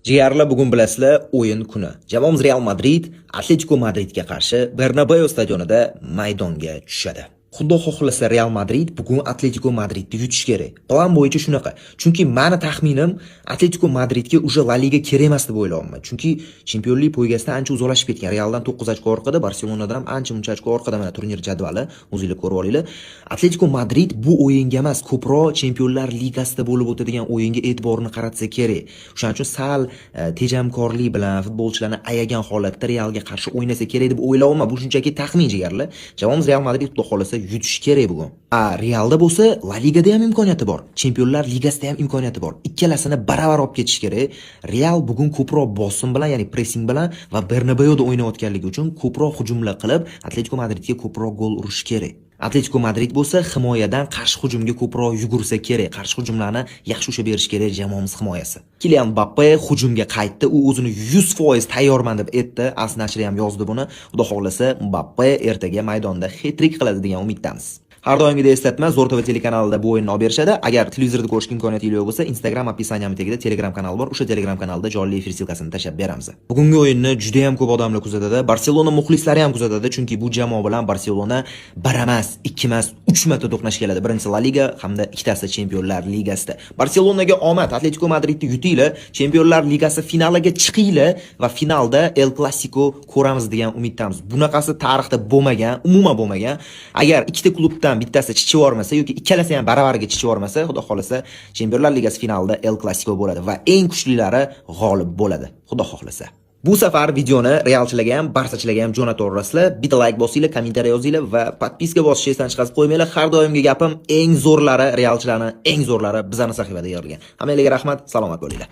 Jigarlar, bugun bilasizlar, o'yin kuni. Jamoamiz Real Madrid Atletico Madridga qarshi Bernabeu stadionida maydonga tushadi. Xudo xohlasa Real Madrid bugun Atletico Madridni yutish kerak. Plan bo'yicha shunaqa. Chunki meni taxminim Atletico Madridga уже La Liga kerak emas deb o'ylayapman. Chunki chempionlik poygasidan ancha uzoqlashib ketgan. Realdan 9 ochko orqada, Barselonadan ham ancha-muncha ochko orqada mana turnir jadvali. O'zingizlar ko'rib olinglar. Atletico Madrid bu o'yinga emas, ko'proq Chempionlar Ligasida bo'lib o'tadigan o'yinga e'tiborni qaratsa kerak. Shuning uchun sal tejamkorlik bilan futbolchilarni ayagan holatda Realga qarshi o'ynasa kerak deb o'ylayapman. Bu shunchaki taxmin jigarlar. Jamoamiz Real Madrid xudo xohlasa yutish kerak bugun. Realda bo'lsa La Ligada ham imkoniyati bor. Chempionlar Ligasida ham imkoniyati bor. Ikkalasini baravar olib ketish kerak. Real bugun ko'proq bosim bilan, ya'ni pressing bilan va Bernabeuda o'ynayotganligi uchun ko'proq hujumlar qilib, Atletico Madridga ko'proq gol urish kerak. Atletico Madrid bo'lsa himoyadan qarshi hujumga ko'proq yugursa kerak. Qarshi hujumlarni yaxshi ushlab berish kerak jamoamiz himoyasi. Kylian Mbappe hujumga qaytdi. U o'zini 100% tayyorman deb aytdi. As nashri ham yozdi buni. Xudo xohlasa Mbappe ertaga maydonda hat-trick qiladi degan umiddamiz. Har doimgidek eslatma, Zo'r TV telekanalida bu o'yinni olib berishadi. Agar televizorda ko'rishga imkoniyati yo'q bo'lsa, Instagram opisiyaniyam tagida Telegram kanal bor. O'sha Telegram kanalda jonli efir silkasini tashlab beramiz. Bugungi o'yinni juda ham ko'p odamlar kuzatadi. Barselona muxlislari ham kuzatadi, chunki bu jamoa bilan Barselona bir emas, ikki emas, 3 marta to'qnash keladi. Birinchisi La Liga hamda ikkitasi Chempionlar Ligasida. Barselonaga omad, Atletico Madridni yutinglar, Chempionlar Ligasi finaliga chiqinglar va finalda El Clasico ko'ramiz degan umiddamiz. Bunaqasi tarixda bo'lmagan, umuman bo'lmagan. Agar ikkita klubdan bittasi chichib yormasa yoki ikkalasi ham baravariga chichib yormasa, xudo xolasa Chempionlar Ligasi finalida El Clasico bo'ladi va eng kuchlilari g'olib bo'ladi, xudo xohlasa. Bu safar videoni Realchilarga ham, Barsachilarga ham jo'natib o'rasizlar. Bitta like bosinglar, kommentariy yozinglar va podpiska bosishni esdan chiqarib qo'ymanglar. Har doimgi gapim, eng zo'rlari Realchilarni, eng zo'rlari bizani sahifada yozilgan. Hammalarga rahmat, salomat bo'linglar.